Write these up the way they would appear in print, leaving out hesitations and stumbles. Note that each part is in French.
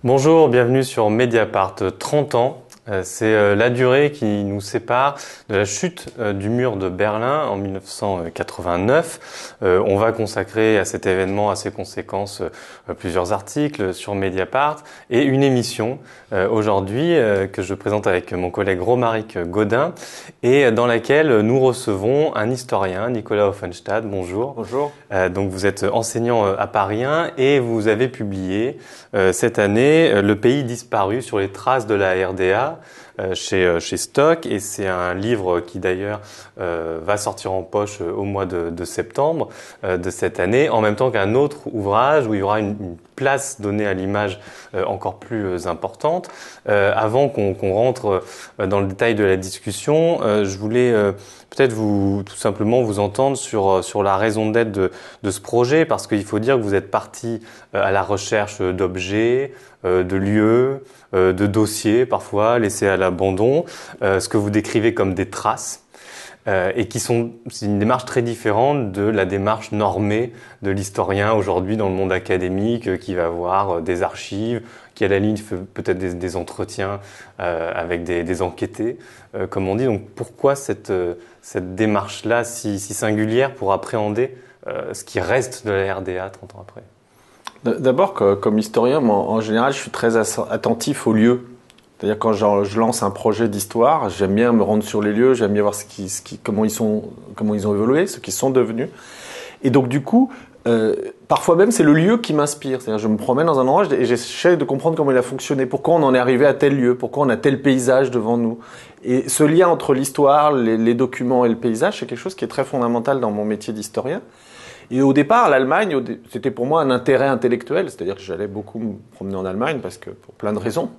Bonjour, bienvenue sur Mediapart. 30 ans, c'est la durée qui nous sépare de la chute du mur de Berlin en 1989. On va consacrer à cet événement, à ses conséquences, plusieurs articles sur Mediapart et une émission aujourd'hui que je présente avec mon collègue Romaric Gaudin et dans laquelle nous recevons un historien, Nicolas Offenstadt. Bonjour. Bonjour. Donc vous êtes enseignant à Paris 1 et vous avez publié cette année Le pays disparu sur les traces de la RDA chez Stock, et c'est un livre qui d'ailleurs va sortir en poche au mois de septembre de cette année, en même temps qu'un autre ouvrage où il y aura une place donnée à l'image encore plus importante. Avant qu'on rentre dans le détail de la discussion, je voulais peut-être tout simplement vous entendre sur la raison d'être de ce projet, parce qu'il faut dire que vous êtes parti à la recherche d'objets, de lieux, de dossiers parfois laissés à l'abandon, ce que vous décrivez comme des traces. Et c'est une démarche très différente de la démarche normée de l'historien aujourd'hui dans le monde académique, qui va avoir des archives, qui à la ligne fait peut-être des entretiens avec des enquêtés, comme on dit. Donc pourquoi cette démarche-là si singulière pour appréhender ce qui reste de la RDA 30 ans après? D'abord, comme historien, moi, en général, je suis très attentif aux lieux. C'est-à-dire quand je lance un projet d'histoire, j'aime bien me rendre sur les lieux, j'aime bien voir comment ils ont évolué, ce qu'ils sont devenus. Et donc du coup, parfois même c'est le lieu qui m'inspire. C'est-à-dire je me promène dans un endroit et j'essaie de comprendre comment il a fonctionné, pourquoi on en est arrivé à tel lieu, pourquoi on a tel paysage devant nous. Et ce lien entre l'histoire, les documents et le paysage, c'est quelque chose qui est très fondamental dans mon métier d'historien. Et au départ, l'Allemagne, c'était pour moi un intérêt intellectuel, c'est-à-dire que j'allais beaucoup me promener en Allemagne parce que pour plein de raisons.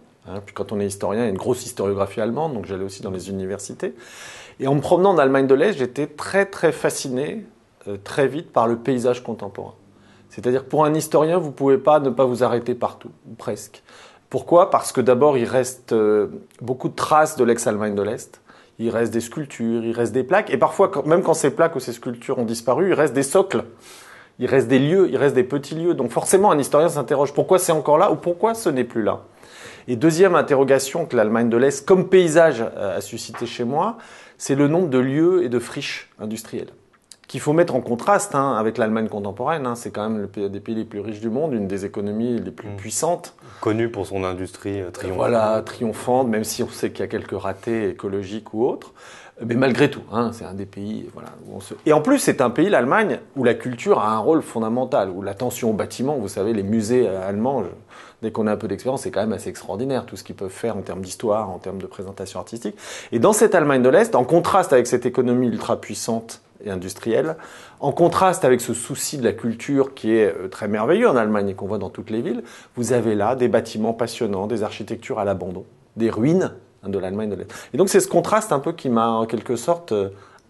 Puis quand on est historien, il y a une grosse historiographie allemande, donc j'allais aussi dans les universités. Et en me promenant en Allemagne de l'Est, j'étais très très fasciné très vite par le paysage contemporain. C'est-à-dire que pour un historien, vous ne pouvez pas ne pas vous arrêter partout, ou presque. Pourquoi ? Parce que d'abord, il reste beaucoup de traces de l'ex-Allemagne de l'Est. Il reste des sculptures, il reste des plaques, et parfois, même quand ces plaques ou ces sculptures ont disparu, il reste des socles, il reste des lieux, il reste des petits lieux. Donc forcément, un historien s'interroge pourquoi c'est encore là ou pourquoi ce n'est plus là. Et deuxième interrogation que l'Allemagne de l'Est, comme paysage, a suscité chez moi, c'est le nombre de lieux et de friches industrielles, qu'il faut mettre en contraste avec l'Allemagne contemporaine. C'est quand même des pays les plus riches du monde, une des économies les plus puissantes. Connu pour son industrie triomphante. Voilà, triomphante, même si on sait qu'il y a quelques ratés écologiques ou autres. Mais malgré tout, c'est un des pays... Voilà, Et en plus, c'est un pays, l'Allemagne, où la culture a un rôle fondamental, où l'attention au bâtiment, vous savez, les musées allemands, dès qu'on a un peu d'expérience, c'est quand même assez extraordinaire, tout ce qu'ils peuvent faire en termes d'histoire, en termes de présentation artistique. Et dans cette Allemagne de l'Est, en contraste avec cette économie ultra puissante et industrielle, en contraste avec ce souci de la culture qui est très merveilleux en Allemagne et qu'on voit dans toutes les villes, vous avez là des bâtiments passionnants, des architectures à l'abandon, des ruines de l'Allemagne de l'Est. Et donc c'est ce contraste un peu qui m'a en quelque sorte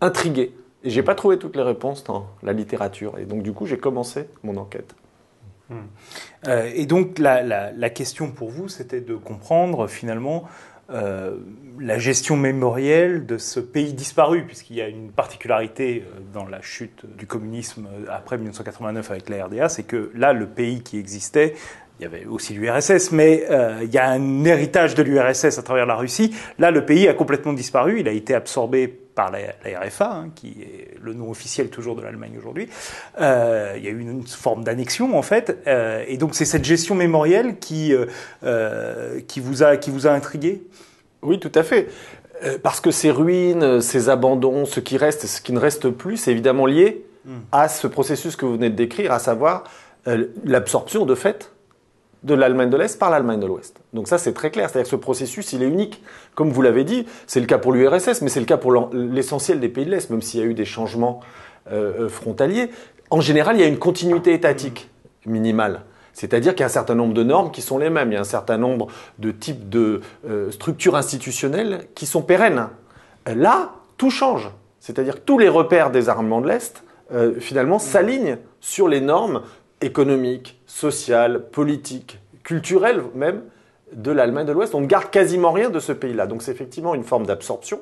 intrigué. Et j'ai pas trouvé toutes les réponses dans la littérature. Et donc du coup j'ai commencé mon enquête. Et donc la question pour vous, c'était de comprendre finalement la gestion mémorielle de ce pays disparu, puisqu'il y a une particularité dans la chute du communisme après 1989 avec la RDA, c'est que là, le pays qui existait, il y avait aussi l'URSS, mais il y a un héritage de l'URSS à travers la Russie. Là, le pays a complètement disparu, il a été absorbé par la RFA, qui est le nom officiel toujours de l'Allemagne aujourd'hui. Il y a eu une forme d'annexion, en fait. Et donc, c'est cette gestion mémorielle qui vous a intrigué ? Oui, tout à fait. Parce que ces ruines, ces abandons, ce qui reste, ce qui ne reste plus, c'est évidemment lié à ce processus que vous venez de décrire, à savoir l'absorption de fait de l'Allemagne de l'Est par l'Allemagne de l'Ouest. Donc ça, c'est très clair. C'est-à-dire que ce processus, il est unique. Comme vous l'avez dit, c'est le cas pour l'URSS, mais c'est le cas pour l'essentiel des pays de l'Est, même s'il y a eu des changements frontaliers. En général, il y a une continuité étatique minimale. C'est-à-dire qu'il y a un certain nombre de normes qui sont les mêmes. Il y a un certain nombre de types de structures institutionnelles qui sont pérennes. Là, tout change. C'est-à-dire que tous les repères des armements de l'Est, finalement, s'alignent sur les normes économiques, sociales, politiques, culturelles même, de l'Allemagne de l'Ouest. On ne garde quasiment rien de ce pays-là. Donc c'est effectivement une forme d'absorption.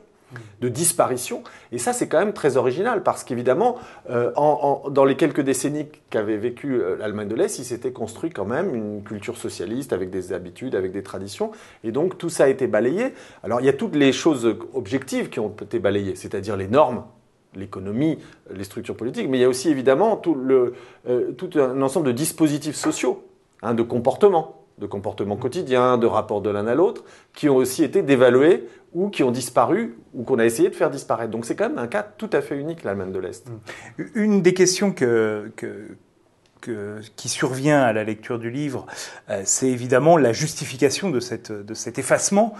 de disparition. Et ça, c'est quand même très original, parce qu'évidemment, dans les quelques décennies qu'avait vécu l'Allemagne de l'Est, il s'était construit quand même une culture socialiste avec des habitudes, avec des traditions. Et donc, tout ça a été balayé. Alors, il y a toutes les choses objectives qui ont été balayées, c'est-à-dire les normes, l'économie, les structures politiques, mais il y a aussi évidemment tout un ensemble de dispositifs sociaux, de comportements quotidiens, de rapports de l'un à l'autre, qui ont aussi été dévalués ou qui ont disparu ou qu'on a essayé de faire disparaître. Donc c'est quand même un cas tout à fait unique, l'Allemagne de l'Est. Une des questions qui survient à la lecture du livre, c'est évidemment la justification de cet effacement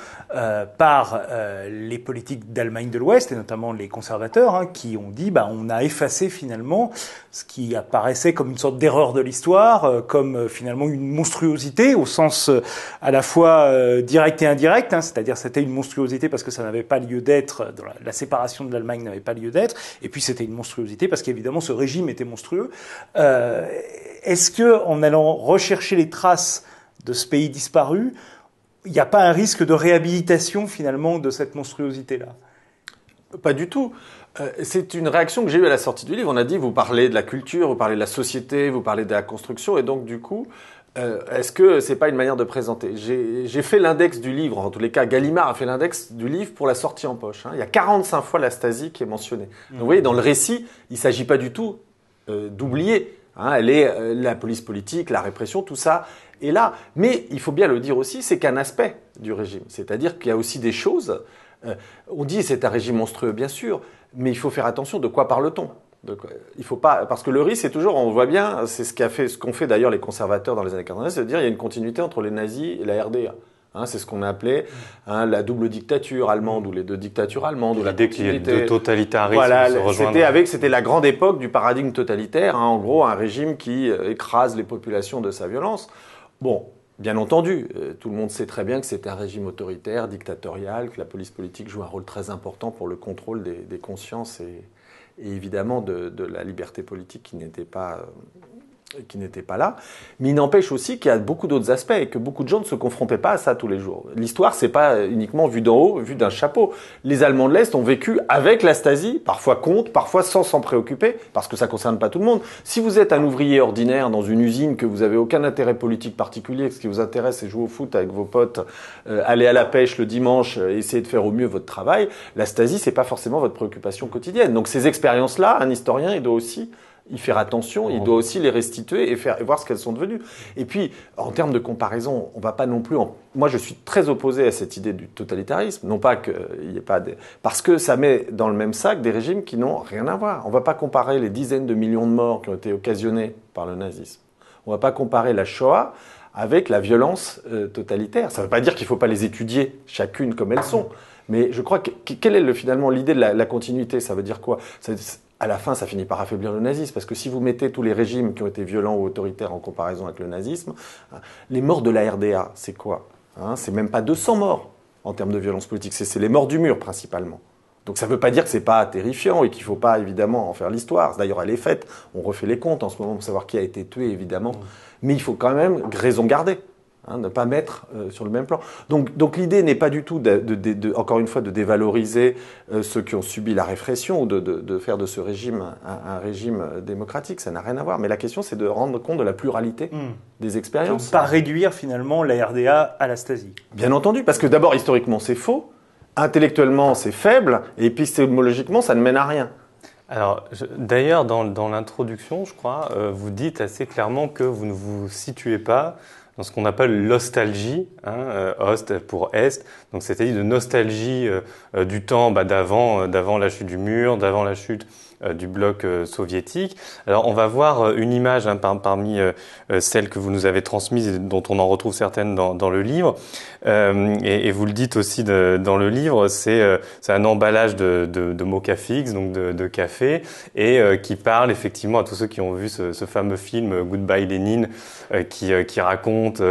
par les politiques d'Allemagne de l'Ouest, et notamment les conservateurs, qui ont dit on a effacé finalement ce qui apparaissait comme une sorte d'erreur de l'histoire, comme finalement une monstruosité au sens à la fois direct et indirect, c'est-à-dire c'était une monstruosité parce que ça n'avait pas lieu d'être, la séparation de l'Allemagne n'avait pas lieu d'être, et puis c'était une monstruosité parce qu'évidemment ce régime était monstrueux. Est-ce que, en allant rechercher les traces de ce pays disparu, il n'y a pas un risque de réhabilitation finalement de cette monstruosité-là? Pas du tout. C'est une réaction que j'ai eue à la sortie du livre. On a dit, vous parlez de la culture, vous parlez de la société, vous parlez de la construction, et donc du coup, est-ce que c'est pas une manière de présenter? J'ai fait l'index du livre, en tous les cas, Gallimard a fait l'index du livre pour la sortie en poche. Il y a 45 fois la Stasi qui est mentionnée. Donc vous voyez, dans le récit, il ne s'agit pas du tout d'oublier. Elle est la police politique, la répression, tout ça est là. Mais il faut bien le dire aussi, c'est qu'un aspect du régime. C'est-à-dire qu'il y a aussi des choses. On dit c'est un régime monstrueux, bien sûr, mais il faut faire attention de quoi parle-t-on. Il faut pas, parce que le risque, c'est toujours, on voit bien, c'est ce qu'ont fait d'ailleurs les conservateurs dans les années 80, c'est de dire il y a une continuité entre les nazis et la RDA. C'est ce qu'on a appelé la double dictature allemande, ou les deux dictatures allemandes, ou la continuité. De totalitarisme. Voilà, c'était la grande époque du paradigme totalitaire, en gros un régime qui écrase les populations de sa violence. Bon, bien entendu, tout le monde sait très bien que c'était un régime autoritaire, dictatorial, que la police politique joue un rôle très important pour le contrôle des consciences et évidemment de la liberté politique qui n'était pas là. Mais il n'empêche aussi qu'il y a beaucoup d'autres aspects et que beaucoup de gens ne se confrontaient pas à ça tous les jours. L'histoire, c'est pas uniquement vue d'en haut, vue d'un chapeau. Les Allemands de l'Est ont vécu avec la Stasi, parfois contre, parfois sans s'en préoccuper, parce que ça concerne pas tout le monde. Si vous êtes un ouvrier ordinaire dans une usine, que vous avez aucun intérêt politique particulier, que ce qui vous intéresse c'est jouer au foot avec vos potes, aller à la pêche le dimanche, essayer de faire au mieux votre travail, la Stasi, c'est pas forcément votre préoccupation quotidienne. Donc ces expériences-là, un historien, il doit aussi y faire attention, il doit aussi les restituer et voir ce qu'elles sont devenues. Et puis, en termes de comparaison, on va pas non plus... Moi, je suis très opposé à cette idée du totalitarisme, non pas qu'il y ait pas... Parce que ça met dans le même sac des régimes qui n'ont rien à voir. On va pas comparer les dizaines de millions de morts qui ont été occasionnés par le nazisme. On va pas comparer la Shoah avec la violence totalitaire. Ça veut pas dire qu'il faut pas les étudier chacune comme elles sont. Mais je crois que quelle est finalement l'idée de la continuité? Ça veut dire quoi? À la fin, ça finit par affaiblir le nazisme, parce que si vous mettez tous les régimes qui ont été violents ou autoritaires en comparaison avec le nazisme, les morts de la RDA, c'est quoi? C'est même pas 200 morts en termes de violence politique, c'est les morts du mur principalement. Donc ça ne veut pas dire que c'est pas terrifiant et qu'il faut pas évidemment en faire l'histoire. D'ailleurs, elle est faite, on refait les comptes en ce moment pour savoir qui a été tué évidemment, mais il faut quand même raison garder. Ne pas mettre sur le même plan. Donc l'idée n'est pas du tout, encore une fois, de dévaloriser ceux qui ont subi la répression ou de faire de ce régime un régime démocratique. Ça n'a rien à voir. Mais la question, c'est de rendre compte de la pluralité des expériences. Donc, pas réduire finalement la RDA à la Stasi. Bien entendu, parce que d'abord, historiquement, c'est faux. Intellectuellement, c'est faible. Et épistémologiquement, ça ne mène à rien. Alors, d'ailleurs, dans l'introduction, je crois, vous dites assez clairement que vous ne vous situez pas dans ce qu'on appelle l'ostalgie, Ost pour Est, donc c'est-à-dire de nostalgie du temps d'avant la chute du mur, d'avant la chute du bloc soviétique. Alors on va voir une image parmi celles que vous nous avez transmises et dont on en retrouve certaines dans le livre. Et vous le dites aussi dans le livre, c'est un emballage de mocha fix, donc de café, et qui parle effectivement à tous ceux qui ont vu ce fameux film Goodbye Lénine, qui raconte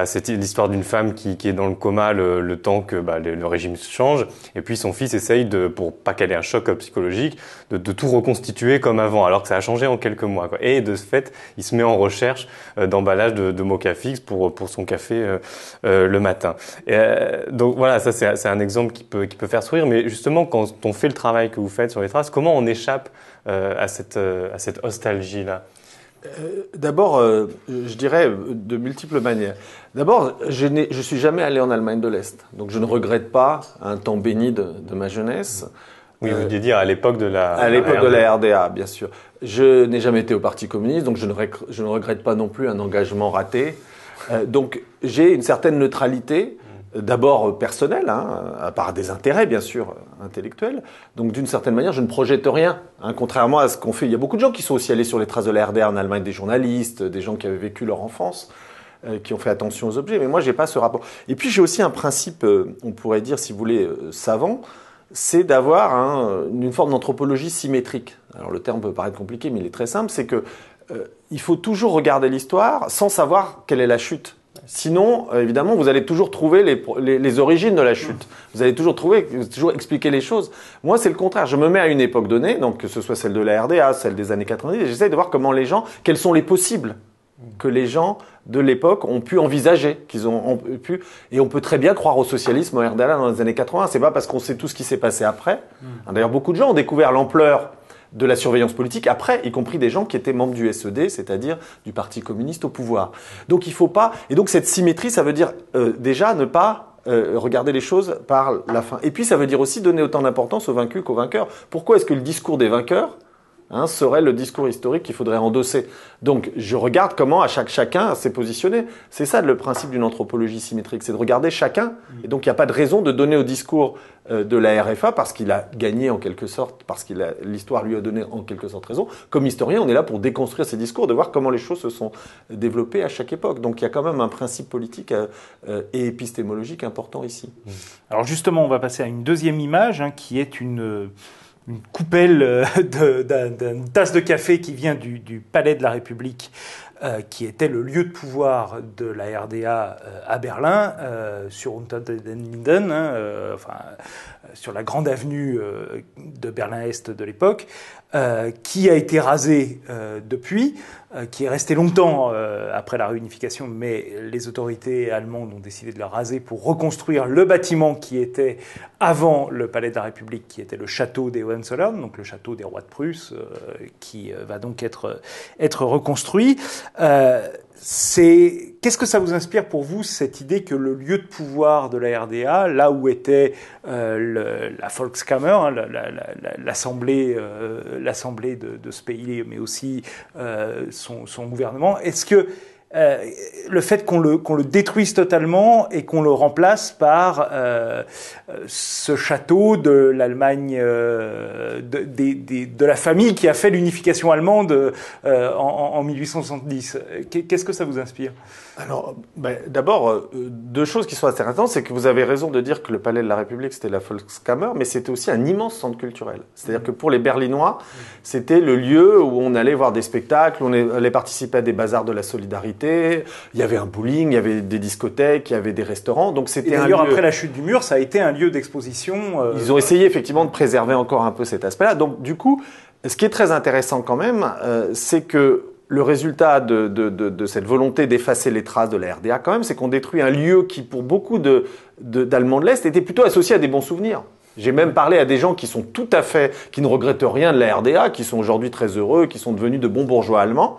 c'est l'histoire d'une femme qui est dans le coma le temps que le régime change, et puis son fils essaye pour pas qu'elle ait un choc psychologique, de tout reconstituer comme avant, alors que ça a changé en quelques mois, quoi. Et de ce fait, il se met en recherche d'emballage de moka fix pour son café le matin. Donc voilà, ça c'est un exemple qui peut faire sourire. Mais justement, quand on fait le travail que vous faites sur les traces, comment on échappe à cette nostalgie-là? D'abord, je dirais de multiples manières. D'abord, je suis jamais allé en Allemagne de l'Est, donc je ne regrette pas un temps béni de ma jeunesse. Oui, vous vouliez dire à l'époque de la RDA, bien sûr. Je n'ai jamais été au Parti communiste, donc je ne regrette pas non plus un engagement raté. Donc j'ai une certaine neutralité. D'abord personnel, à part des intérêts bien sûr intellectuels. Donc d'une certaine manière, je ne projette rien, contrairement à ce qu'on fait. Il y a beaucoup de gens qui sont aussi allés sur les traces de la RDA en Allemagne, des journalistes, des gens qui avaient vécu leur enfance, qui ont fait attention aux objets. Mais moi, j'ai pas ce rapport. Et puis j'ai aussi un principe, on pourrait dire, si vous voulez, savant, c'est d'avoir une forme d'anthropologie symétrique. Alors le terme peut paraître compliqué, mais il est très simple. C'est que il faut toujours regarder l'histoire sans savoir quelle est la chute. Sinon, évidemment, vous allez toujours trouver les origines de la chute. Vous allez toujours expliquer les choses. Moi, c'est le contraire. Je me mets à une époque donnée, donc que ce soit celle de la RDA, celle des années 90, et j'essaye de voir quels sont les possibles que les gens de l'époque ont pu envisager, et on peut très bien croire au socialisme, au RDA dans les années 80. C'est pas parce qu'on sait tout ce qui s'est passé après. D'ailleurs, beaucoup de gens ont découvert l'ampleur de la surveillance politique après, y compris des gens qui étaient membres du SED, c'est-à-dire du Parti communiste au pouvoir. Donc il faut pas, et donc cette symétrie, ça veut dire déjà ne pas regarder les choses par la fin. Et puis ça veut dire aussi donner autant d'importance aux vaincus qu'aux vainqueurs. Pourquoi est-ce que le discours des vainqueurs serait le discours historique qu'il faudrait endosser? Donc je regarde comment chacun s'est positionné. C'est ça le principe d'une anthropologie symétrique, c'est de regarder chacun. Et donc il n'y a pas de raison de donner au discours de la RFA parce qu'il a gagné en quelque sorte, parce que l'histoire lui a donné en quelque sorte raison. Comme historien, on est là pour déconstruire ces discours, de voir comment les choses se sont développées à chaque époque. Donc il y a quand même un principe politique et épistémologique important ici. Alors justement, on va passer à une deuxième image qui est une coupelle d'une tasse de café qui vient du Palais de la République, qui était le lieu de pouvoir de la RDA à Berlin, sur Unter den Linden, sur la grande avenue de Berlin-Est de l'époque, qui a été rasé depuis, qui est resté longtemps après la réunification, mais les autorités allemandes ont décidé de la raser pour reconstruire le bâtiment qui était avant le Palais de la République, qui était le château des Hohenzollern, donc le château des rois de Prusse, qui va donc être reconstruit. Qu'est-ce que ça vous inspire pour vous, cette idée que le lieu de pouvoir de la RDA, là où était la Volkskammer, l'assemblée de ce pays, mais aussi son gouvernement, est-ce que le fait qu'on le détruise totalement et qu'on le remplace par ce château de l'Allemagne, de la famille qui a fait l'unification allemande en 1870. Qu'est-ce que ça vous inspire? Alors, d'abord, deux choses qui sont assez intéressantes, c'est que vous avez raison de dire que le Palais de la République, c'était la Volkskammer, mais c'était aussi un immense centre culturel. C'est-à-dire que pour les Berlinois, c'était le lieu où on allait voir des spectacles, on allait participer à des bazars de la solidarité, il y avait un bowling, il y avait des discothèques, il y avait des restaurants, donc c'était un lieu... D'ailleurs, après la chute du mur, ça a été un lieu d'exposition. Ils ont essayé effectivement de préserver encore un peu cet aspect-là. Donc, du coup, ce qui est très intéressant quand même, c'est que le résultat de cette volonté d'effacer les traces de la RDA, quand même, c'est qu'on détruit un lieu qui, pour beaucoup d'Allemands de l'Est, était plutôt associé à des bons souvenirs. J'ai même parlé à des gens qui ne regrettent rien de la RDA, qui sont aujourd'hui très heureux, qui sont devenus de bons bourgeois allemands,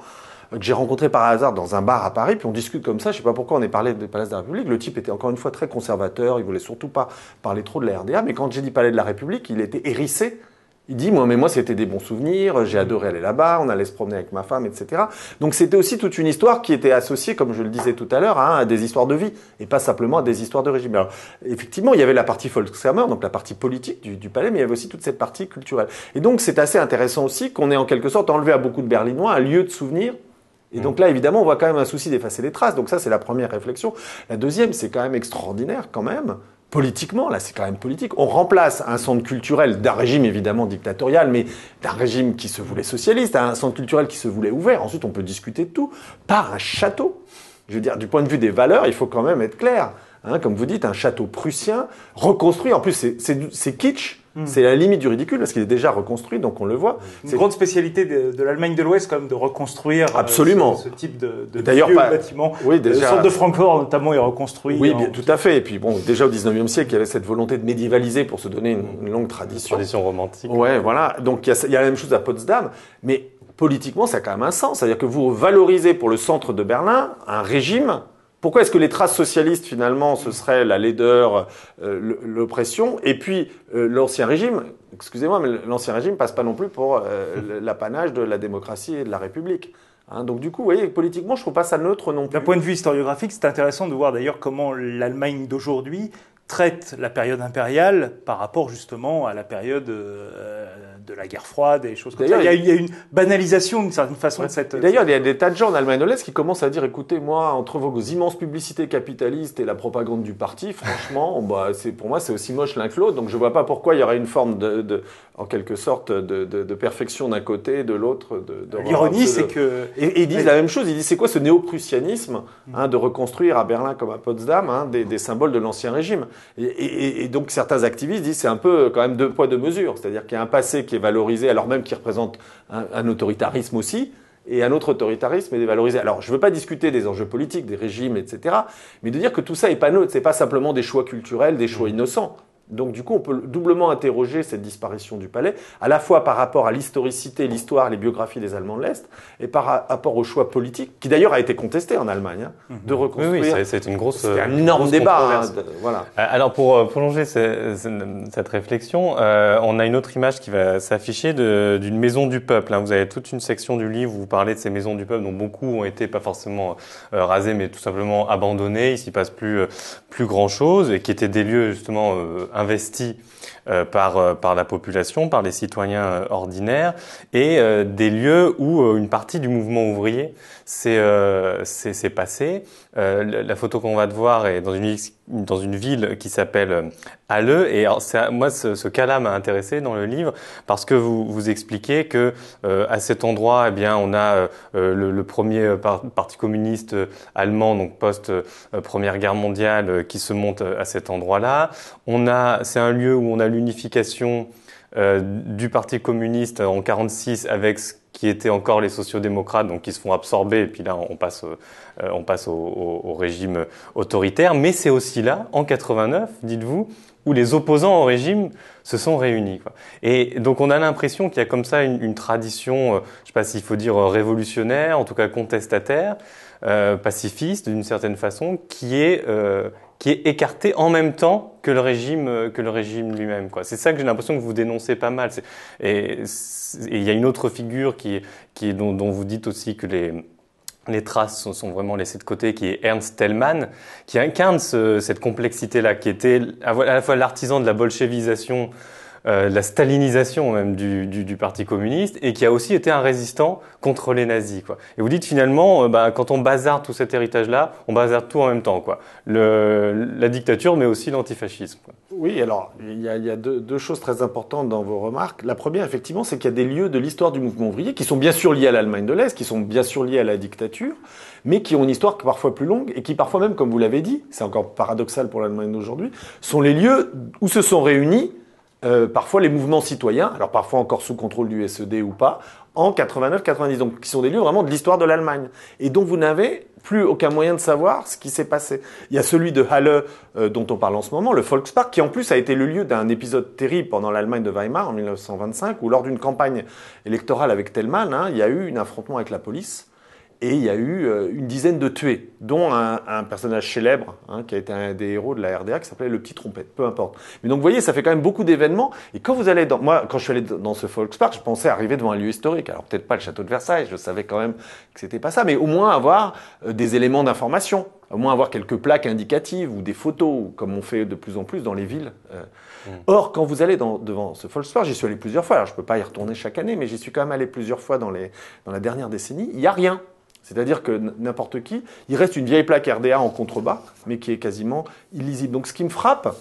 que j'ai rencontré par hasard dans un bar à Paris, puis on discute comme ça, je sais pas pourquoi on est parlé des Palais de la République. Le type était encore une fois très conservateur, il voulait surtout pas parler trop de la RDA, mais quand j'ai dit Palais de la République, il était hérissé. Il dit, moi, c'était des bons souvenirs, j'ai adoré aller là-bas, on allait se promener avec ma femme, etc. Donc, c'était aussi toute une histoire qui était associée, comme je le disais tout à l'heure, à des histoires de vie, et pas simplement à des histoires de régime. Alors, effectivement, il y avait la partie Volkskammer, donc la partie politique du palais, mais il y avait aussi toute cette partie culturelle. Et donc, c'est assez intéressant aussi qu'on ait en quelque sorte enlevé à beaucoup de Berlinois un lieu de souvenir. Et donc là, évidemment, on voit quand même un souci d'effacer les traces. Donc ça, c'est la première réflexion. La deuxième, c'est quand même extraordinaire, quand même. Politiquement, là, c'est quand même politique. On remplace un centre culturel d'un régime évidemment dictatorial, mais d'un régime qui se voulait socialiste, un centre culturel qui se voulait ouvert. Ensuite, on peut discuter de tout, par un château. Je veux dire, du point de vue des valeurs, il faut quand même être clair. Comme vous dites, un château prussien reconstruit. En plus, c'est kitsch. C'est la limite du ridicule parce qu'il est déjà reconstruit, donc on le voit. Une grande spécialité de l'Allemagne de l'Ouest, quand même, de reconstruire Absolument. Ce type de D'ailleurs, vieux bâtiment. Oui, déjà. Le centre de Francfort, notamment, est reconstruit. Oui, bien, tout à fait. Et puis bon, déjà au 19e siècle, il y avait cette volonté de médiévaliser pour se donner une longue tradition. Tradition romantique. Ouais, voilà. Donc il y a la même chose à Potsdam, mais politiquement, ça a quand même un sens. C'est-à-dire que vous valorisez pour le centre de Berlin un régime. Pourquoi est-ce que les traces socialistes, finalement, ce serait la laideur, l'oppression, et puis l'ancien régime, excusez-moi, mais l'ancien régime passe pas non plus pour l'apanage de la démocratie et de la République. Hein, donc du coup, vous voyez, politiquement, je trouve pas ça neutre non plus. D'un point de vue historiographique, c'est intéressant de voir d'ailleurs comment l'Allemagne d'aujourd'hui traite la période impériale par rapport justement à la période de la guerre froide et choses comme ça. Il y a une banalisation d'une certaine façon de cette... D'ailleurs, il y a des tas de gens en Allemagne de l'Est qui commencent à dire, écoutez, moi, entre vos immenses publicités capitalistes et la propagande du parti, franchement, pour moi, c'est aussi moche l'un que l'autre. Donc je vois pas pourquoi il y aurait une forme en quelque sorte, de perfection d'un côté et de l'autre. L'ironie, c'est que... Et ils disent la même chose, ils disent, c'est quoi ce néo-prussianisme de reconstruire à Berlin comme à Potsdam des symboles de l'ancien régime. Et donc certains activistes disent c'est un peu quand même deux poids deux mesures, c'est-à-dire qu'il y a un passé qui est valorisé alors même qu'il représente un autoritarisme aussi, et un autre autoritarisme est dévalorisé. Alors je ne veux pas discuter des enjeux politiques, des régimes, etc., mais de dire que tout ça n'est pas neutre, c'est pas simplement des choix culturels, des choix innocents. Donc du coup, on peut doublement interroger cette disparition du palais, à la fois par rapport à l'historicité, l'histoire, les biographies des Allemands de l'Est, et par rapport au choix politique, qui d'ailleurs a été contesté en Allemagne, de reconstruire. Oui, c'est une grosse. C'est un énorme débat. Voilà. Alors pour prolonger cette réflexion, on a une autre image qui va s'afficher d'une maison du peuple. Vous avez toute une section du livre où vous parlez de ces maisons du peuple, dont beaucoup ont été pas forcément rasées, mais tout simplement abandonnées. Il s'y passe plus grand chose, et qui étaient des lieux justement investis par la population, par les citoyens ordinaires, et des lieux où une partie du mouvement ouvrier s'est passée. La photo qu'on va te voir est dans une ville qui s'appelle Halle, et alors, moi ce cas-là m'a intéressé dans le livre parce que vous expliquez que à cet endroit, eh bien, on a le premier parti communiste allemand, donc post Première Guerre mondiale, qui se monte à cet endroit-là. C'est un lieu où on a l'unification du Parti communiste en 1946 avec ce qui étaient encore les sociodémocrates, donc qui se font absorber, et puis là on passe au régime autoritaire. Mais c'est aussi là, en 89, dites-vous, où les opposants au régime se sont réunis, quoi. Et donc on a l'impression qu'il y a comme ça une tradition, je ne sais pas s'il faut dire révolutionnaire, en tout cas contestataire, pacifiste d'une certaine façon, qui est écarté en même temps que le régime lui-même, quoi. C'est ça que j'ai l'impression que vous dénoncez pas mal. Et il y a une autre figure dont vous dites aussi que les traces sont vraiment laissées de côté, qui est Ernst Thälmann, qui incarne cette complexité-là, qui était à la fois l'artisan de la bolchevisation, la stalinisation même du Parti communiste, et qui a aussi été un résistant contre les nazis, quoi. Et vous dites finalement, quand on bazarde tout cet héritage-là, on bazarde tout en même temps, quoi. La dictature, mais aussi l'antifascisme, quoi. Oui, alors il y a deux choses très importantes dans vos remarques. La première, effectivement, c'est qu'il y a des lieux de l'histoire du mouvement ouvrier qui sont bien sûr liés à l'Allemagne de l'Est, qui sont bien sûr liés à la dictature, mais qui ont une histoire parfois plus longue et qui parfois même, comme vous l'avez dit, c'est encore paradoxal pour l'Allemagne d'aujourd'hui, sont les lieux où se sont réunis parfois les mouvements citoyens, alors parfois encore sous contrôle du SED ou pas, en 89-90, donc qui sont des lieux vraiment de l'histoire de l'Allemagne, et dont vous n'avez plus aucun moyen de savoir ce qui s'est passé. Il y a celui de Halle dont on parle en ce moment, le Volkspark, qui en plus a été le lieu d'un épisode terrible pendant l'Allemagne de Weimar en 1925, où lors d'une campagne électorale avec Thälmann, il y a eu un affrontement avec la police. Et il y a eu une dizaine de tués, dont un personnage célèbre, qui a été un des héros de la RDA, qui s'appelait le Petit Trompette, peu importe. Mais donc vous voyez, ça fait quand même beaucoup d'événements. Et quand vous allez moi, quand je suis allé dans ce Volkspark, je pensais arriver devant un lieu historique. Alors peut-être pas le château de Versailles, je savais quand même que c'était pas ça, mais au moins avoir des éléments d'information, au moins avoir quelques plaques indicatives ou des photos, comme on fait de plus en plus dans les villes. Or, quand vous allez devant ce Volkspark, j'y suis allé plusieurs fois. Alors je peux pas y retourner chaque année, mais j'y suis quand même allé plusieurs fois dans la dernière décennie. Il y a rien. C'est-à-dire que n'importe qui, il reste une vieille plaque RDA en contrebas, mais qui est quasiment illisible. Donc ce qui me frappe,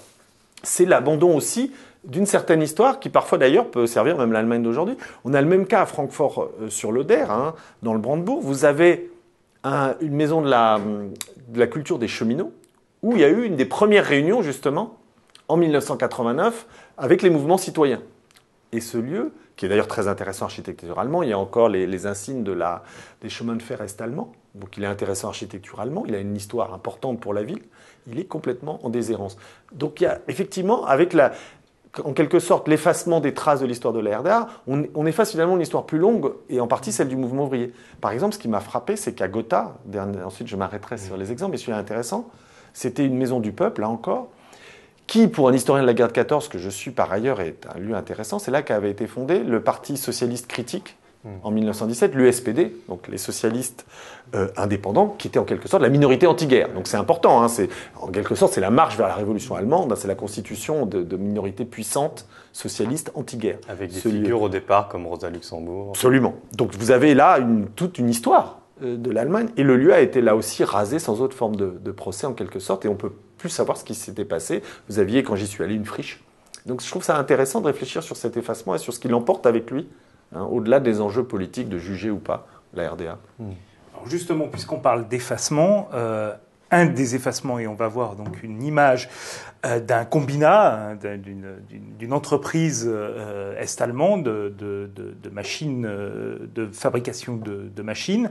c'est l'abandon aussi d'une certaine histoire qui parfois d'ailleurs peut servir même l'Allemagne d'aujourd'hui. On a le même cas à Francfort sur l'Oder, dans le Brandebourg. Vous avez une maison de la culture des cheminots, où il y a eu une des premières réunions justement en 1989 avec les mouvements citoyens. Et ce lieu, qui est d'ailleurs très intéressant architecturalement, il y a encore les insignes des chemins de fer est-allemands, donc il est intéressant architecturalement, il a une histoire importante pour la ville, il est complètement en déshérence. Donc il y a effectivement, avec en quelque sorte l'effacement des traces de l'histoire de la RDA, on efface finalement une histoire plus longue, et en partie celle du mouvement ouvrier. Par exemple, ce qui m'a frappé, c'est qu'à Gotha, ensuite je m'arrêterai sur les exemples, mais celui-là est intéressant, c'était une maison du peuple, là encore, qui, pour un historien de la guerre de 14, que je suis par ailleurs, est un lieu intéressant, c'est là qu'avait été fondé le Parti socialiste critique, en 1917, l'USPD, donc les socialistes indépendants, qui étaient en quelque sorte la minorité anti-guerre. Donc c'est important, en quelque sorte c'est la marche vers la révolution allemande, c'est la constitution de minorités puissantes, socialistes, anti-guerre. Avec des figures au départ comme Rosa Luxembourg. Absolument. Donc vous avez là toute une histoire de l'Allemagne, et le lieu a été là aussi rasé sans autre forme de procès en quelque sorte, et on peut plus savoir ce qui s'était passé. Vous aviez, quand j'y suis allé, une friche. Donc je trouve ça intéressant de réfléchir sur cet effacement et sur ce qu'il emporte avec lui, au-delà des enjeux politiques de juger ou pas la RDA. Alors justement, puisqu'on parle d'effacement, un des effacements, et on va voir donc une image d'un combinat, d'une entreprise est-allemande de machines, de fabrication de machines,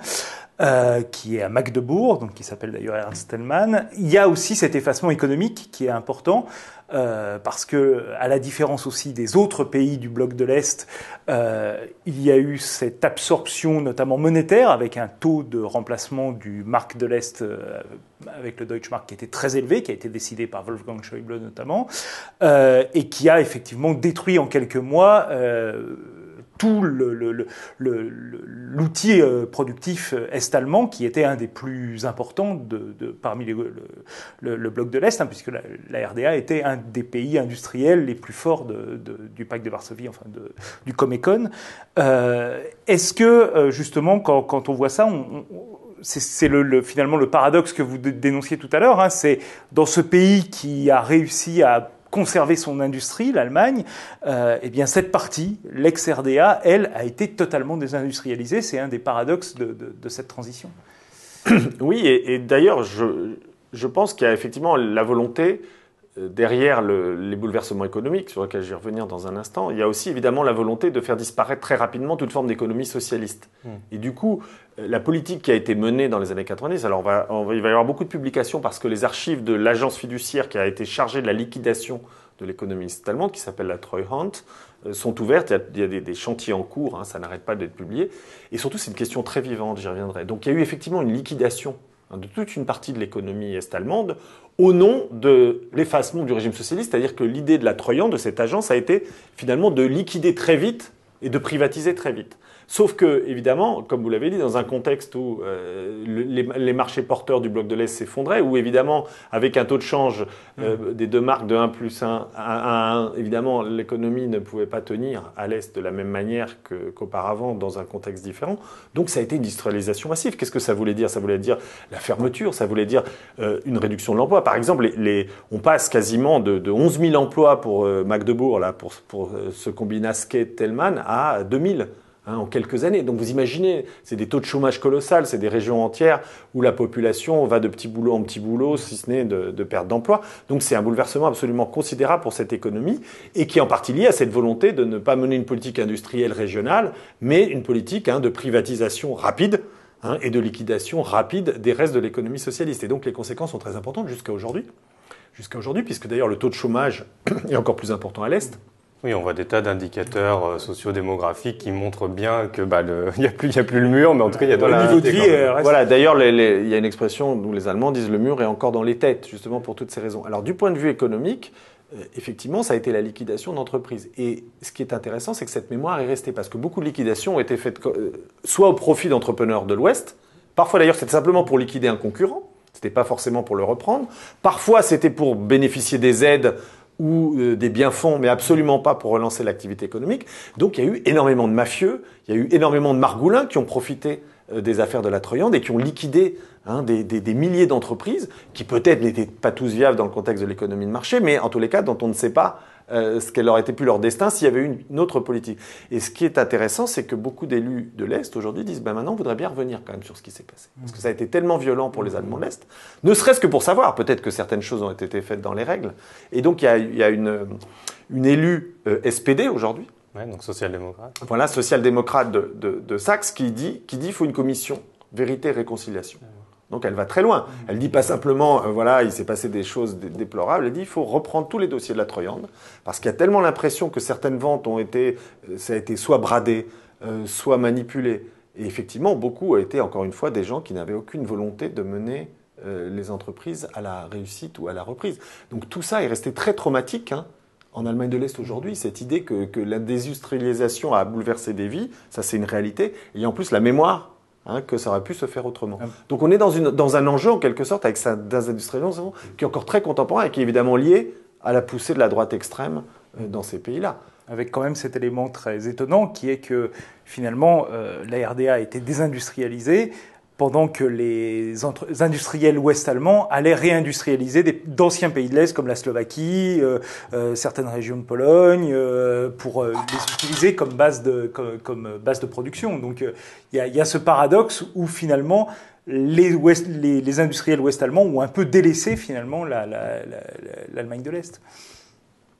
qui est à Magdebourg, donc qui s'appelle d'ailleurs Ernst Thälmann. Il y a aussi cet effacement économique qui est important, parce que, à la différence aussi des autres pays du bloc de l'Est, il y a eu cette absorption, notamment monétaire, avec un taux de remplacement du Mark de l'Est avec le Deutschmark qui était très élevé, qui a été décidé par Wolfgang Schäuble notamment, et qui a effectivement détruit en quelques mois tout l'outil productif est-allemand, qui était un des plus importants parmi le bloc de l'Est, puisque la RDA était un des pays industriels les plus forts du pacte de Varsovie, enfin du Comecon. Est-ce que, justement, quand on voit ça, c'est finalement le paradoxe que vous dénonciez tout à l'heure, c'est dans ce pays qui a réussi à conserver son industrie, l'Allemagne, eh bien cette partie, l'ex-RDA, elle, a été totalement désindustrialisée. C'est un des paradoxes de cette transition. Oui, et d'ailleurs, je pense qu'il y a effectivement la volonté, derrière les bouleversements économiques, sur lesquels je vais revenir dans un instant, il y a aussi évidemment la volonté de faire disparaître très rapidement toute forme d'économie socialiste. Et du coup, la politique qui a été menée dans les années 90, alors il va y avoir beaucoup de publications parce que les archives de l'agence fiduciaire qui a été chargée de la liquidation de l'économie allemande, qui s'appelle la Treuhand, sont ouvertes. Il y a des chantiers en cours, ça n'arrête pas d'être publié. Et surtout, c'est une question très vivante, j'y reviendrai. Donc il y a eu effectivement une liquidation de toute une partie de l'économie est-allemande au nom de l'effacement du régime socialiste, c'est-à-dire que l'idée de la Treuhand, de cette agence, a été finalement de liquider très vite et de privatiser très vite. Sauf que, évidemment, comme vous l'avez dit, dans un contexte où les marchés porteurs du bloc de l'Est s'effondraient, où évidemment, avec un taux de change des deux marques de 1+1 à 1, évidemment, l'économie ne pouvait pas tenir à l'Est de la même manière qu'auparavant, dans un contexte différent. Donc ça a été une industrialisation massive. Qu'est-ce que ça voulait dire? Ça voulait dire la fermeture, ça voulait dire une réduction de l'emploi. Par exemple, on passe quasiment de 11 000 emplois pour Magdebourg, là, pour ce combinat Skate-Thälmann, à 2 000. En quelques années. Donc vous imaginez, c'est des taux de chômage colossal, c'est des régions entières où la population va de petit boulot en petit boulot, si ce n'est de perte d'emploi. Donc c'est un bouleversement absolument considérable pour cette économie et qui est en partie lié à cette volonté de ne pas mener une politique industrielle régionale, mais une politique de privatisation rapide et de liquidation rapide des restes de l'économie socialiste. Et donc les conséquences sont très importantes jusqu'à aujourd'hui, puisque d'ailleurs le taux de chômage est encore plus important à l'Est. Oui, on voit des tas d'indicateurs sociodémographiques qui montrent bien que il y a plus le mur, mais en tout cas il y a de le niveau de vie. Voilà. D'ailleurs, il y a une expression où les Allemands disent le mur est encore dans les têtes, justement pour toutes ces raisons. Alors du point de vue économique, effectivement, ça a été la liquidation d'entreprises. Et ce qui est intéressant, c'est que cette mémoire est restée parce que beaucoup de liquidations ont été faites soit au profit d'entrepreneurs de l'Ouest. Parfois d'ailleurs, c'était simplement pour liquider un concurrent. C'était pas forcément pour le reprendre. Parfois, c'était pour bénéficier des aides ou des bienfonds, mais absolument pas pour relancer l'activité économique. Donc il y a eu énormément de mafieux, il y a eu énormément de margoulins qui ont profité des affaires de la Treuhand et qui ont liquidé des milliers d'entreprises qui peut-être n'étaient pas tous viables dans le contexte de l'économie de marché, mais en tous les cas dont on ne sait pas ce qu'elle aurait été pu leur destin s'il y avait eu une autre politique. Et ce qui est intéressant, c'est que beaucoup d'élus de l'Est aujourd'hui disent maintenant on voudrait bien revenir quand même sur ce qui s'est passé. Parce que ça a été tellement violent pour les Allemands de l'Est, ne serait-ce que pour savoir, peut-être que certaines choses ont été faites dans les règles. Et donc il y a une élue SPD aujourd'hui, ouais, donc social-démocrate. voilà, social-démocrate de Saxe, qui dit qu'il faut une commission vérité et réconciliation. Donc elle va très loin. Elle dit pas simplement, voilà, il s'est passé des choses déplorables. Elle dit, il faut reprendre tous les dossiers de la Treuhand, parce qu'il y a tellement l'impression que certaines ventes ça a été soit bradé, soit manipulé. Et effectivement, beaucoup ont été, encore une fois, des gens qui n'avaient aucune volonté de mener les entreprises à la réussite ou à la reprise. Donc tout ça est resté très traumatique, hein, en Allemagne de l'Est aujourd'hui. Cette idée que la désindustrialisation a bouleversé des vies, ça c'est une réalité. Et en plus la mémoire, que ça aurait pu se faire autrement. Donc on est dans un enjeu en quelque sorte avec cette désindustrialisation qui est encore très contemporain et qui est évidemment lié à la poussée de la droite extrême dans ces pays-là. Avec quand même cet élément très étonnant qui est que finalement la RDA a été désindustrialisée pendant que les industriels ouest-allemands allaient réindustrialiser d'anciens pays de l'Est comme la Slovaquie, certaines régions de Pologne, pour les utiliser comme base de production. Donc il y a ce paradoxe où finalement les industriels ouest-allemands ont un peu délaissé finalement l'Allemagne de l'Est.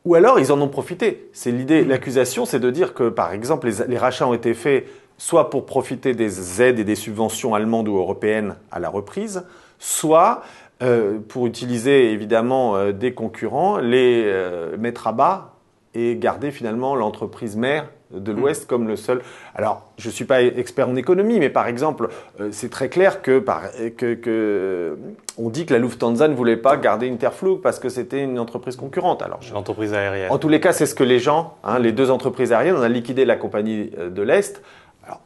Ou alors ils en ont profité. C'est l'idée, l'accusation, c'est de dire que par exemple les rachats ont été faits soit pour profiter des aides et des subventions allemandes ou européennes à la reprise, soit pour utiliser évidemment des concurrents, les mettre à bas et garder finalement l'entreprise mère de l'Ouest comme le seul. Alors, je ne suis pas expert en économie, mais par exemple, c'est très clair que on dit que la Lufthansa ne voulait pas garder Interflug parce que c'était une entreprise concurrente. Alors, l'entreprise aérienne. En tous les cas, c'est ce que les gens, les deux entreprises aériennes, on a liquidé la compagnie de l'Est. Alors,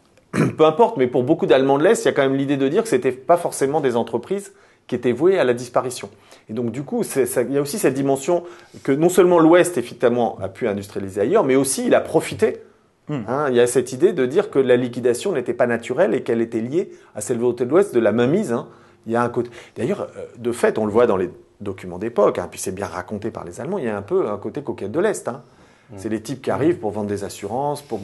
peu importe, mais pour beaucoup d'Allemands de l'Est, il y a quand même l'idée de dire que c'était pas forcément des entreprises qui étaient vouées à la disparition. Et donc, du coup, il y a aussi cette dimension que non seulement l'Ouest, effectivement, a pu industrialiser ailleurs, mais aussi il a profité. Il y a cette idée de dire que la liquidation n'était pas naturelle et qu'elle était liée à cette volonté de l'Ouest de la mainmise. Il y a un côté. D'ailleurs, de fait, on le voit dans les documents d'époque, puis c'est bien raconté par les Allemands, il y a un peu un côté coquette de l'Est. C'est les types qui arrivent pour vendre des assurances, pour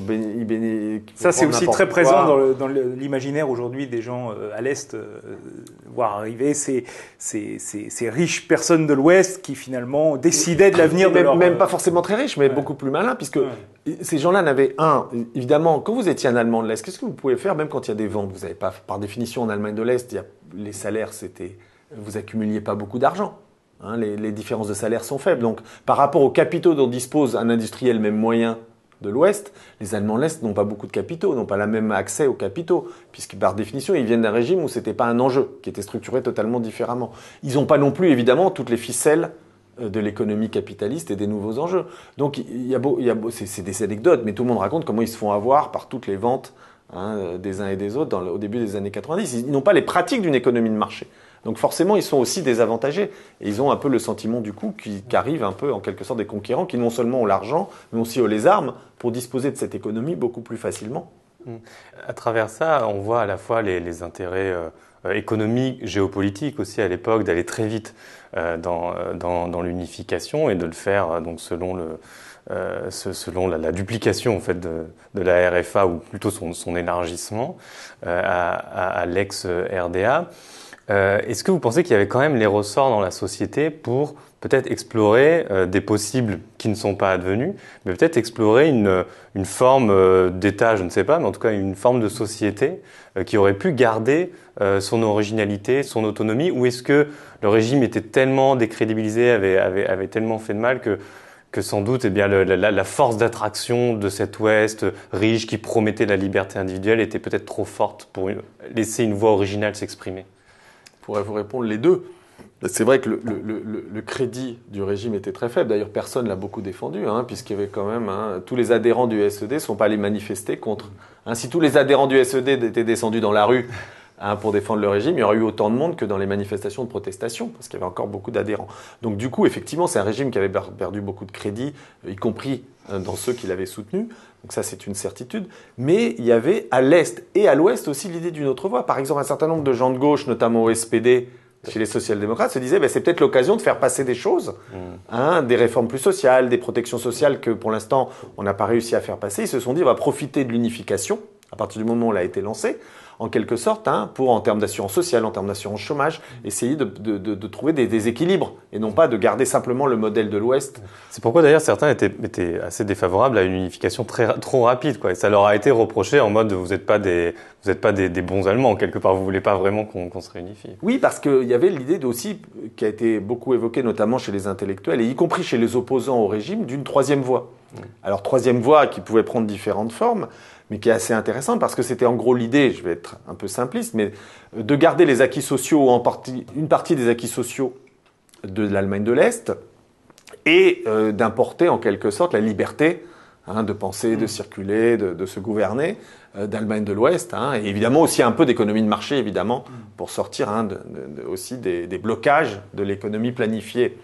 ça, c'est aussi très présent dans l'imaginaire aujourd'hui des gens à l'Est, voir arriver ces riches personnes de l'Ouest qui finalement décidaient de l'avenir de leur... Même pas forcément très riches, mais beaucoup plus malins, puisque ces gens-là n'avaient évidemment, quand vous étiez un Allemand de l'Est, qu'est-ce que vous pouvez faire même quand il y a des ventes? Vous n'avez pas, par définition, en Allemagne de l'Est, les salaires, vous accumuliez pas beaucoup d'argent. Les différences de salaire sont faibles. Donc, par rapport aux capitaux dont dispose un industriel même moyen de l'Ouest, les Allemands de l'Est n'ont pas beaucoup de capitaux, n'ont pas le même accès aux capitaux, puisque par définition, ils viennent d'un régime où c'était pas un enjeu, qui était structuré totalement différemment. Ils n'ont pas non plus, évidemment, toutes les ficelles de l'économie capitaliste et des nouveaux enjeux. Donc, c'est des anecdotes, mais tout le monde raconte comment ils se font avoir par toutes les ventes des uns et des autres au début des années 90. Ils n'ont pas les pratiques d'une économie de marché. Donc forcément, ils sont aussi désavantagés. Et ils ont un peu le sentiment du coup qu'arrivent un peu en quelque sorte des conquérants qui non seulement ont l'argent, mais aussi ont les armes pour disposer de cette économie beaucoup plus facilement. À travers ça, on voit à la fois les intérêts économiques, géopolitiques aussi à l'époque, d'aller très vite dans l'unification et de le faire donc selon la duplication en fait de la RFA ou plutôt son élargissement à l'ex-RDA. Est-ce que vous pensez qu'il y avait quand même les ressorts dans la société pour peut-être explorer des possibles qui ne sont pas advenus, mais peut-être explorer une forme d'État, je ne sais pas, mais en tout cas une forme de société qui aurait pu garder son originalité, son autonomie, ou est-ce que le régime était tellement décrédibilisé, avait tellement fait de mal que sans doute la force d'attraction de cet Ouest riche qui promettait la liberté individuelle était peut-être trop forte pour laisser une voix originale s'exprimer? Je pourrais vous répondre les deux. C'est vrai que le crédit du régime était très faible. D'ailleurs, personne ne l'a beaucoup défendu, puisqu'il y avait quand même tous les adhérents du SED ne sont pas allés manifester contre. Si tous les adhérents du SED étaient descendus dans la rue pour défendre le régime, il y aurait eu autant de monde que dans les manifestations de protestation, parce qu'il y avait encore beaucoup d'adhérents. Donc du coup, effectivement, c'est un régime qui avait perdu beaucoup de crédit, y compris dans ceux qui l'avaient soutenu. Donc ça, c'est une certitude. Mais il y avait à l'Est et à l'Ouest aussi l'idée d'une autre voie. Par exemple, un certain nombre de gens de gauche, notamment au SPD, chez les social-démocrates, se disaient c'est peut-être l'occasion de faire passer des choses, des réformes plus sociales, des protections sociales que pour l'instant on n'a pas réussi à faire passer. Ils se sont dit on va profiter de l'unification à partir du moment où elle a été lancée, en quelque sorte, pour, en termes d'assurance sociale, en termes d'assurance chômage, essayer de trouver des équilibres et non pas de garder simplement le modèle de l'Ouest. C'est pourquoi d'ailleurs certains étaient assez défavorables à une unification trop rapide, quoi. Et ça leur a été reproché en mode vous n'êtes pas des bons Allemands quelque part, vous voulez pas vraiment qu'on se réunifie. Oui, parce qu'il y avait l'idée aussi qui a été beaucoup évoquée, notamment chez les intellectuels et y compris chez les opposants au régime, d'une troisième voie. Alors troisième voie qui pouvait prendre différentes formes, mais qui est assez intéressante parce que c'était en gros l'idée, je vais être un peu simpliste, mais de garder les acquis sociaux, une partie des acquis sociaux de l'Allemagne de l'Est et d'importer en quelque sorte la liberté de penser, de circuler, de se gouverner d'Allemagne de l'Ouest, et évidemment aussi un peu d'économie de marché, évidemment, pour sortir aussi des blocages de l'économie planifiée.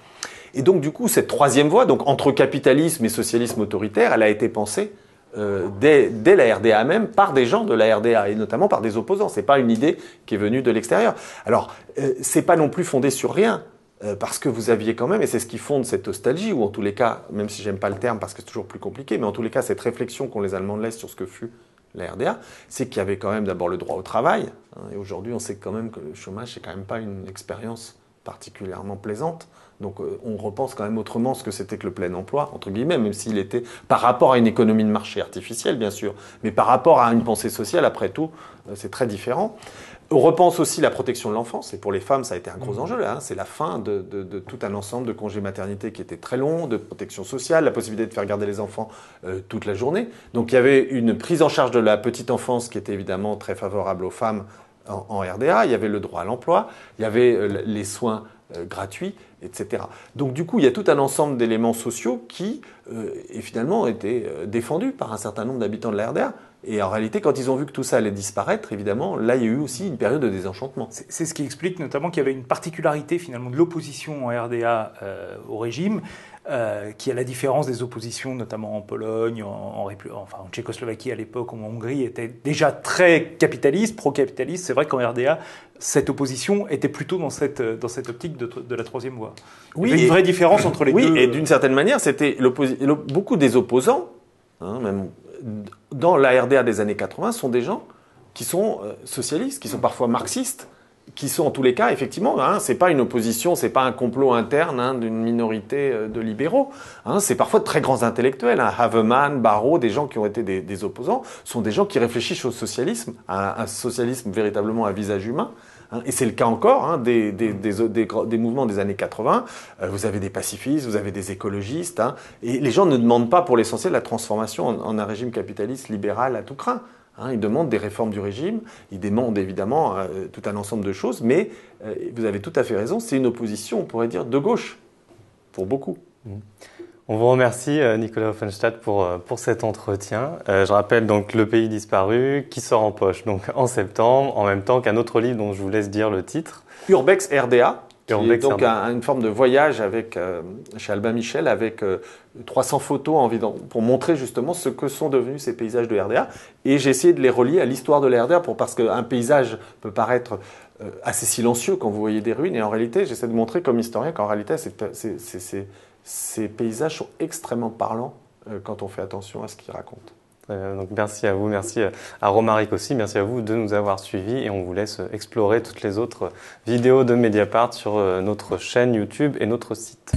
Et donc du coup, cette troisième voie, donc entre capitalisme et socialisme autoritaire, elle a été pensée dès la RDA même par des gens de la RDA et notamment par des opposants. C'est pas une idée qui est venue de l'extérieur. Alors, c'est pas non plus fondé sur rien. Parce que vous aviez quand même, et c'est ce qui fonde cette nostalgie, ou en tous les cas, même si j'aime pas le terme parce que c'est toujours plus compliqué, mais en tous les cas, cette réflexion qu'ont les Allemands de l'Est sur ce que fut la RDA, c'est qu'il y avait quand même d'abord le droit au travail, et aujourd'hui on sait quand même que le chômage, c'est quand même pas une expérience particulièrement plaisante. Donc on repense quand même autrement ce que c'était que le plein emploi, entre guillemets, même s'il était par rapport à une économie de marché artificielle, bien sûr, mais par rapport à une pensée sociale, après tout, c'est très différent. On repense aussi la protection de l'enfance, et pour les femmes, ça a été un gros enjeu. C'est la fin de tout un ensemble de congés maternité qui était très long, de protection sociale, la possibilité de faire garder les enfants toute la journée. Donc il y avait une prise en charge de la petite enfance qui était évidemment très favorable aux femmes en RDA. Il y avait le droit à l'emploi, il y avait les soins gratuits, etc. Donc du coup, il y a tout un ensemble d'éléments sociaux qui, finalement, étaient défendus par un certain nombre d'habitants de la RDA. Et en réalité, quand ils ont vu que tout ça allait disparaître, évidemment, là, il y a eu aussi une période de désenchantement. C'est ce qui explique notamment qu'il y avait une particularité finalement de l'opposition en RDA au régime, qui à la différence des oppositions, notamment en Pologne, en Tchécoslovaquie à l'époque, ou en Hongrie, était déjà très capitaliste, pro-capitaliste. C'est vrai qu'en RDA, cette opposition était plutôt dans cette optique de la troisième voie. Oui, il y avait une vraie différence entre les deux. Oui, et d'une certaine manière, c'était beaucoup des opposants, même dans la RDA des années 80, sont des gens qui sont socialistes, qui sont parfois marxistes, qui sont en tous les cas, effectivement, c'est pas une opposition, c'est pas un complot interne d'une minorité de libéraux. C'est parfois de très grands intellectuels. Havemann, Barrault, des gens qui ont été des opposants, sont des gens qui réfléchissent au socialisme, à un socialisme véritablement à visage humain. Et c'est le cas encore des mouvements des années 80. Vous avez des pacifistes, vous avez des écologistes. Et les gens ne demandent pas pour l'essentiel la transformation en un régime capitaliste libéral à tout crin. Ils demandent des réformes du régime, ils demandent évidemment tout un ensemble de choses, mais vous avez tout à fait raison, c'est une opposition, on pourrait dire, de gauche, pour beaucoup. On vous remercie, Nicolas Offenstadt, pour cet entretien. Je rappelle donc Le Pays disparu, qui sort en poche donc en septembre, en même temps qu'un autre livre dont je vous laisse dire le titre. Urbex RDA. Qui est donc une forme de voyage chez Albin Michel avec 300 photos pour montrer justement ce que sont devenus ces paysages de RDA. Et j'ai essayé de les relier à l'histoire de la RDA parce qu'un paysage peut paraître assez silencieux quand vous voyez des ruines. Et en réalité, j'essaie de montrer comme historien qu'en réalité, ces paysages sont extrêmement parlants quand on fait attention à ce qu'ils racontent. Donc merci à vous, merci à Romaric aussi, merci à vous de nous avoir suivis et on vous laisse explorer toutes les autres vidéos de Mediapart sur notre chaîne YouTube et notre site.